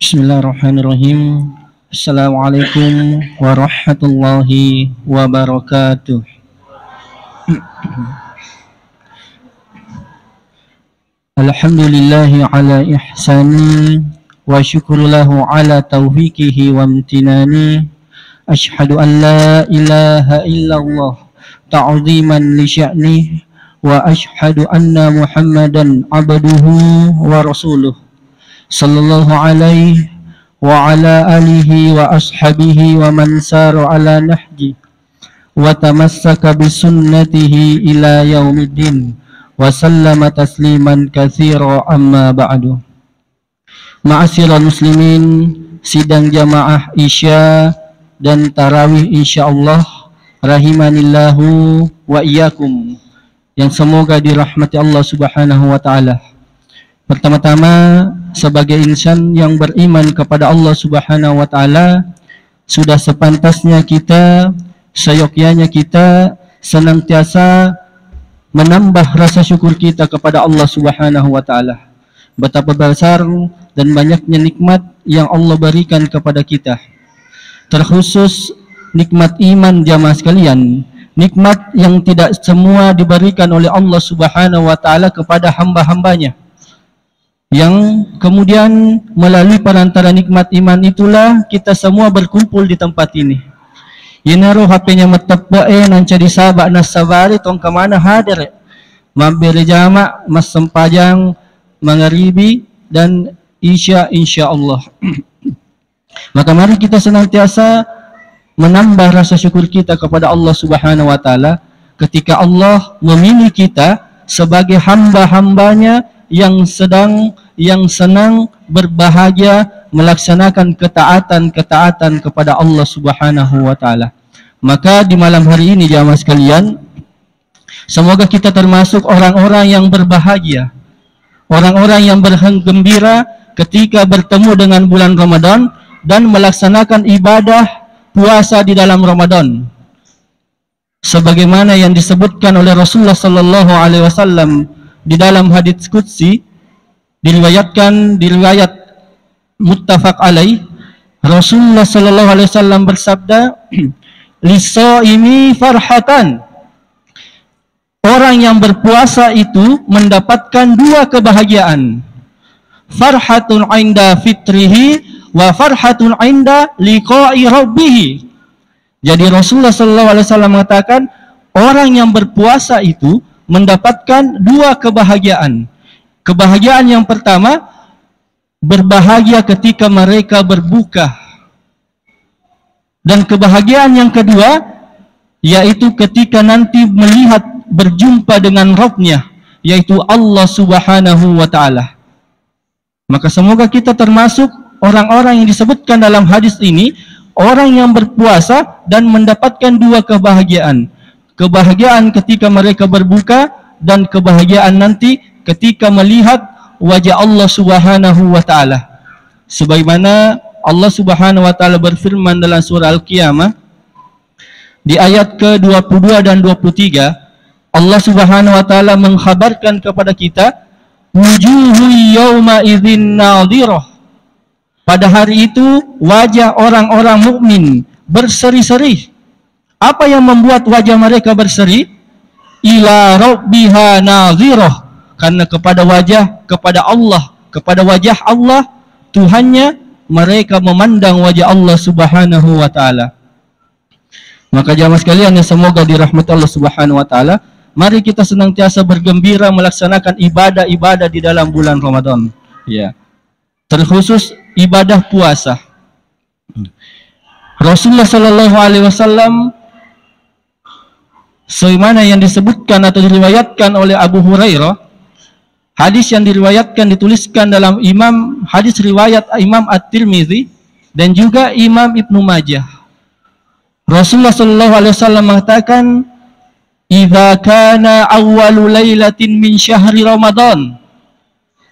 Bismillahirrahmanirrahim. Assalamualaikum warahmatullahi wabarakatuh. Alhamdulillahi ala ihsani wa syukru lahu ala taufiqihi wa amtinani. Ashhadu an la ilaha illallah ta'ziman li sya'ni wa ashhadu anna Muhammadan abduhu wa rasuluh sallallahu alaihi wa ala alihi wa ashabihi wa man sara ala nahji wa tamassaka bi sunnatihi ila yaumiddin wa sallama tasliman katsira amma ba'du. Ma'asyiral muslimin, sidang jamaah Isya dan tarawih insyaallah rahimanillahu wa iyyakum, yang semoga dirahmati Allah Subhanahu wa taala. Pertama-tama, sebagai insan yang beriman kepada Allah Subhanahu wa taala, sudah sepantasnya kita, seyogyanya kita senantiasa menambah rasa syukur kita kepada Allah Subhanahu wa taala. Betapa besar dan banyaknya nikmat yang Allah berikan kepada kita. Terkhusus nikmat iman jamaah sekalian, nikmat yang tidak semua diberikan oleh Allah Subhanahu wa taala kepada hamba-hambanya, yang kemudian melalui perantara nikmat iman itulah kita semua berkumpul di tempat ini. Yenaro HP-nya matapae nanca di sabak nasabari tong kemana hadir mampir jama mas sempajang maghribi dan isya insyaallah. Maka mari kita senantiasa menambah rasa syukur kita kepada Allah Subhanahu wa taala ketika Allah memilih kita sebagai hamba-hambanya yang senang berbahagia melaksanakan ketaatan kepada Allah Subhanahu wa taala. Maka di malam hari ini jamaah sekalian, semoga kita termasuk orang-orang yang berbahagia, orang-orang yang bergembira ketika bertemu dengan bulan Ramadan dan melaksanakan ibadah puasa di dalam Ramadan. Sebagaimana yang disebutkan oleh Rasulullah sallallahu alaihi wasallam di dalam hadits qudsi, diriwayat muttafaq alaih, Rasulullah sallallahu alaihi wasallam bersabda, "Lisaimi farhatan." Orang yang berpuasa itu mendapatkan dua kebahagiaan. Farhatun 'inda fitrihi wa farhatun 'inda liqa'i rabbih. Jadi Rasulullah sallallahu alaihi wasallam mengatakan, orang yang berpuasa itu mendapatkan dua kebahagiaan. Kebahagiaan yang pertama, berbahagia ketika mereka berbuka. Dan kebahagiaan yang kedua, yaitu ketika nanti melihat berjumpa dengan Rabb-Nya, yaitu Allah Subhanahu wa taala. Maka semoga kita termasuk orang-orang yang disebutkan dalam hadis ini, orang yang berpuasa dan mendapatkan dua kebahagiaan. Kebahagiaan ketika mereka berbuka dan kebahagiaan nanti ketika melihat wajah Allah Subhanahu wa taala. Sebagaimana Allah Subhanahu wa taala berfirman dalam surah Al-Qiyamah di ayat ke-22 dan 23, Allah Subhanahu wa taala mengkhabarkan kepada kita, wujuhu yauma idzin nadhirah. Pada hari itu wajah orang-orang mukmin berseri-seri. Apa yang membuat wajah mereka berseri? Ila rabbiha nadhirah. Karena kepada wajah Allah, Tuhannya, mereka memandang wajah Allah Subhanahu wa taala. Maka jamaah sekalian yang semoga dirahmati Allah Subhanahu wa taala, mari kita senantiasa bergembira melaksanakan ibadah-ibadah di dalam bulan Ramadan. Ya. Terkhusus ibadah puasa. Rasulullah sallallahu alaihi wasallam sebagaimana yang disebutkan atau diriwayatkan oleh Abu Hurairah, hadis yang diriwayatkan dituliskan dalam hadis riwayat Imam At-Tirmidzi dan juga Imam Ibnu Majah. Rasulullah sallallahu alaihi wasallam mengatakan, "Idza kana awwalu lailatin min syahri Ramadan."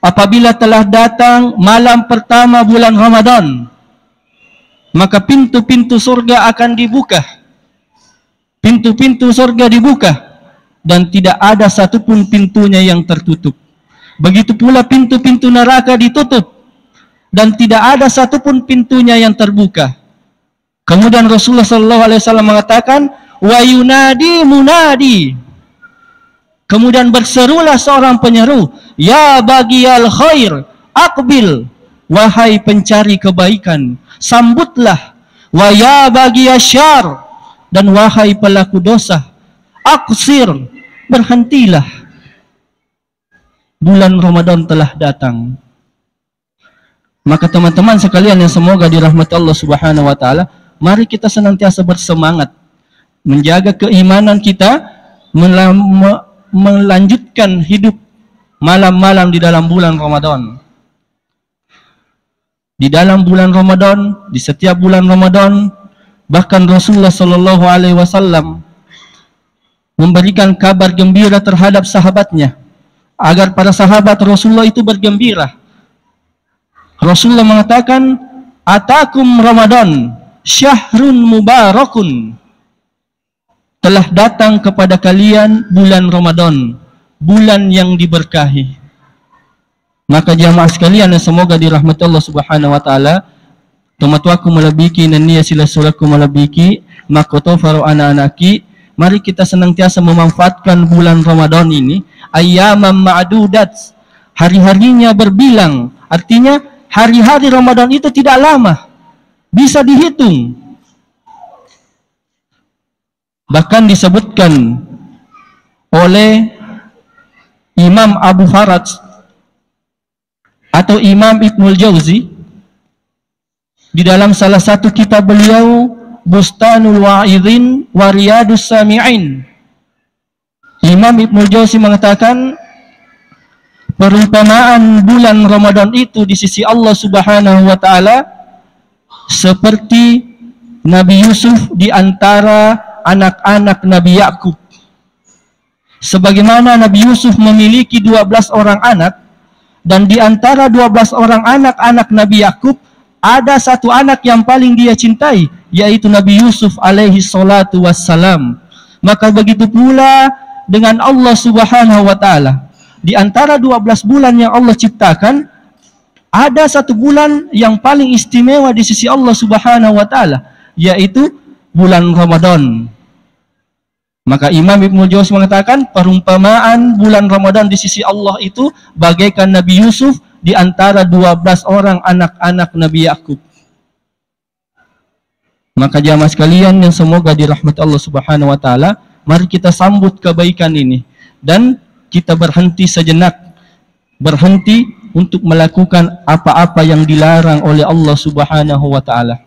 Apabila telah datang malam pertama bulan Ramadan, maka pintu-pintu surga akan dibuka. Pintu-pintu surga dibuka dan tidak ada satupun pintunya yang tertutup. Begitu pula pintu-pintu neraka ditutup dan tidak ada satupun pintunya yang terbuka. Kemudian Rasulullah SAW mengatakan, wa yunadi munadi. Kemudian berserulah seorang penyeru, ya bagiyal khair, aqbil. Wahai pencari kebaikan, sambutlah. Wa ya bagiyal syar, dan wahai pelaku dosa, aqsir, berhentilah. Bulan Ramadan telah datang. Maka teman-teman sekalian yang semoga dirahmati Allah Subhanahu wa taala, mari kita senantiasa bersemangat menjaga keimanan kita, melanjutkan hidup malam-malam di dalam bulan Ramadan. Di dalam bulan Ramadan, di setiap bulan Ramadan, bahkan Rasulullah sallallahu alaihi wasallam memberikan kabar gembira terhadap sahabatnya agar para sahabat Rasulullah itu bergembira. Rasulullah mengatakan, atakum Ramadan syahrun mubarakun. Telah datang kepada kalian bulan Ramadan, bulan yang diberkahi. Maka jamaah sekalian yang semoga dirahmati Allah Subhanahu wa taala, tomatuaku malabiki naniya sila suraku malabiki makotofaru anak-anaki. Mari kita senantiasa memanfaatkan bulan Ramadan ini, ayyamam ma'dudat, hari-harinya berbilang. Artinya hari-hari Ramadan itu tidak lama, bisa dihitung. Bahkan disebutkan oleh Imam Abu Faraj atau Imam Ibnul Jauzi di dalam salah satu kitab beliau, Bustanul Wa'idhin wa Riyadus Sami'in. Imam Ibnul Jauzi mengatakan, perumpamaan bulan Ramadan itu di sisi Allah Subhanahu wa taala seperti Nabi Yusuf di antara anak-anak Nabi Yakub. Sebagaimana Nabi Yusuf memiliki 12 orang anak, dan di antara 12 orang anak-anak Nabi Yakub ada satu anak yang paling dia cintai, yaitu Nabi Yusuf alaihi salatu wassalam. Maka begitu pula dengan Allah Subhanahu wa taala. Di antara 12 bulan yang Allah ciptakan, ada satu bulan yang paling istimewa di sisi Allah Subhanahu wa taala, yaitu bulan Ramadan. Maka Imam Ibnu Jauzi mengatakan, perumpamaan bulan Ramadan di sisi Allah itu bagaikan Nabi Yusuf di antara 12 orang anak-anak Nabi Yakub. Maka jamaah sekalian yang semoga dirahmati Allah Subhanahu wa taala, mari kita sambut kebaikan ini dan kita berhenti sejenak, berhenti untuk melakukan apa-apa yang dilarang oleh Allah Subhanahu wa taala.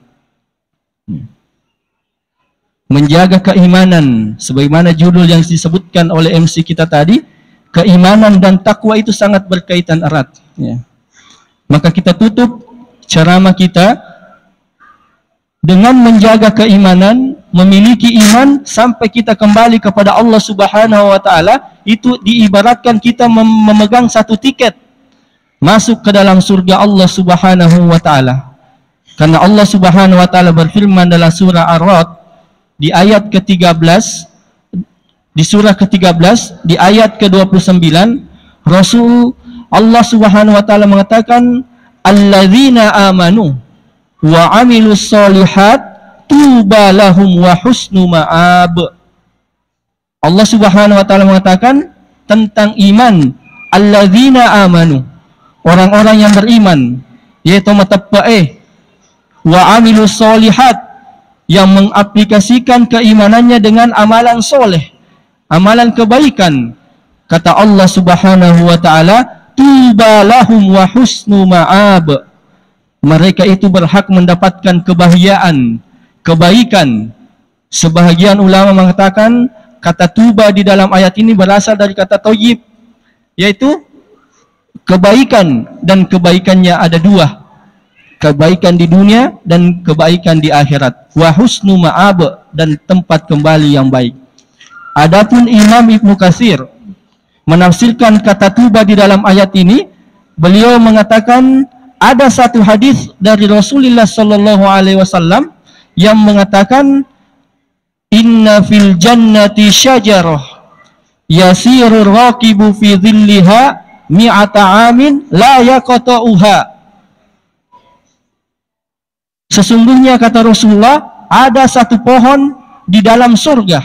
Menjaga keimanan, sebagaimana judul yang disebutkan oleh MC kita tadi, keimanan dan takwa itu sangat berkaitan erat. Ya. Maka kita tutup ceramah kita dengan menjaga keimanan, memiliki iman sampai kita kembali kepada Allah Subhanahu wa taala. Itu diibaratkan kita memegang satu tiket masuk ke dalam surga Allah Subhanahu wa taala. Karena Allah Subhanahu wa taala berfirman dalam surah Ar-Ra'd di ayat ke-13, di surah ke-13 di ayat ke-29, Rasul Allah Subhanahu wa taala mengatakan, alladzina amanu wa amilus solihat tuba lahum wa husnu ma'ab. Allah Subhanahu wa taala mengatakan tentang iman, alladzina amanu, orang-orang yang beriman, yaitu matabba'eh, wa amilus solihat, yang mengaplikasikan keimanannya dengan amalan soleh, amalan kebaikan. Kata Allah Subhanahu wa taala, tuba lahum wa husnu ma'ab. Mereka itu berhak mendapatkan kebahagiaan, kebaikan. Sebahagian ulama mengatakan kata tuba di dalam ayat ini berasal dari kata thayyib, yaitu kebaikan, dan kebaikannya ada dua, kebaikan di dunia dan kebaikan di akhirat. Wa husnu ma'ab, dan tempat kembali yang baik. Adapun Imam Ibnu Katsir menafsirkan kata tuba di dalam ayat ini, beliau mengatakan ada satu hadis dari Rasulullah sallallahu alaihi wasallam yang mengatakan, inna fil jannati syajarah yasirur raqibu fi dhilliha mi'ata amin la yaqta'uha. Sesungguhnya kata Rasulullah, ada satu pohon di dalam surga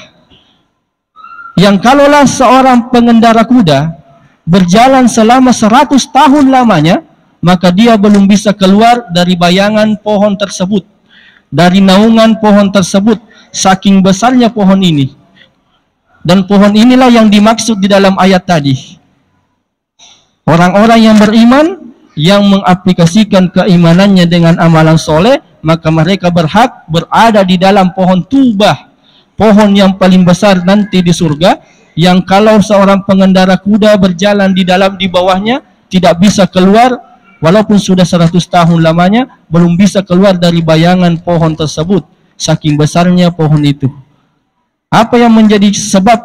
yang kalaulah seorang pengendara kuda berjalan selama 100 tahun lamanya, maka dia belum bisa keluar dari bayangan pohon tersebut, dari naungan pohon tersebut, saking besarnya pohon ini. Dan pohon inilah yang dimaksud di dalam ayat tadi. Orang-orang yang beriman, yang mengaplikasikan keimanannya dengan amalan soleh, maka mereka berhak berada di dalam pohon Tubah, pohon yang paling besar nanti di surga, yang kalau seorang pengendara kuda berjalan di bawahnya tidak bisa keluar, walaupun sudah 100 tahun lamanya, belum bisa keluar dari bayangan pohon tersebut, saking besarnya pohon itu. Apa yang menjadi sebab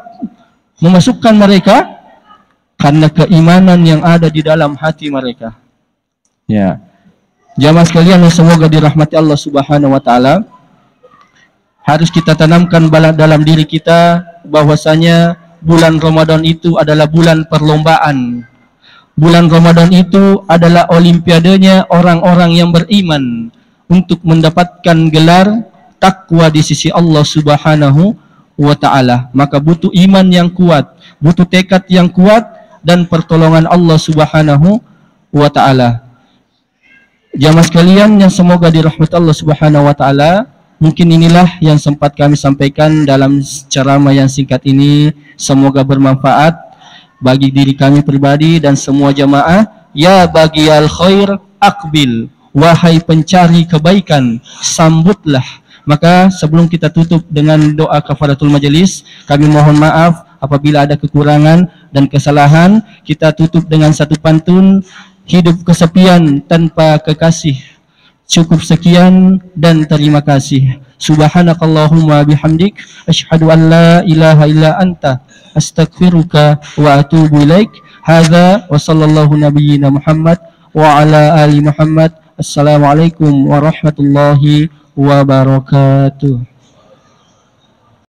memasukkan mereka? Karena keimanan yang ada di dalam hati mereka. Ya, jamaah sekalian yang semoga dirahmati Allah Subhanahu wa taala, harus kita tanamkan dalam diri kita bahwasanya bulan Ramadan itu adalah bulan perlombaan. Bulan Ramadan itu adalah olimpiadenya orang-orang yang beriman untuk mendapatkan gelar takwa di sisi Allah Subhanahu wa taala. Maka butuh iman yang kuat, butuh tekad yang kuat dan pertolongan Allah Subhanahu wa taala. Jamaah sekalian yang semoga dirahmati Allah Subhanahu wa taala, mungkin inilah yang sempat kami sampaikan dalam ceramah yang singkat ini. Semoga bermanfaat bagi diri kami pribadi dan semua jamaah. Ya bagiyal khair aqbil, wahai pencari kebaikan, sambutlah. Maka sebelum kita tutup dengan doa kafaratul majelis, kami mohon maaf apabila ada kekurangan dan kesalahan. Kita tutup dengan satu pantun, hidup kesepian tanpa kekasih. Cukup sekian dan terima kasih. Subhanakallahumma bihamdik, asyhadu an la ilaha illa anta, astaghfiruka wa atubu ilaik. Hadza wa sallallahu nabiyyina Muhammad wa ala ali Muhammad. Assalamualaikum warahmatullahi wabarakatuh.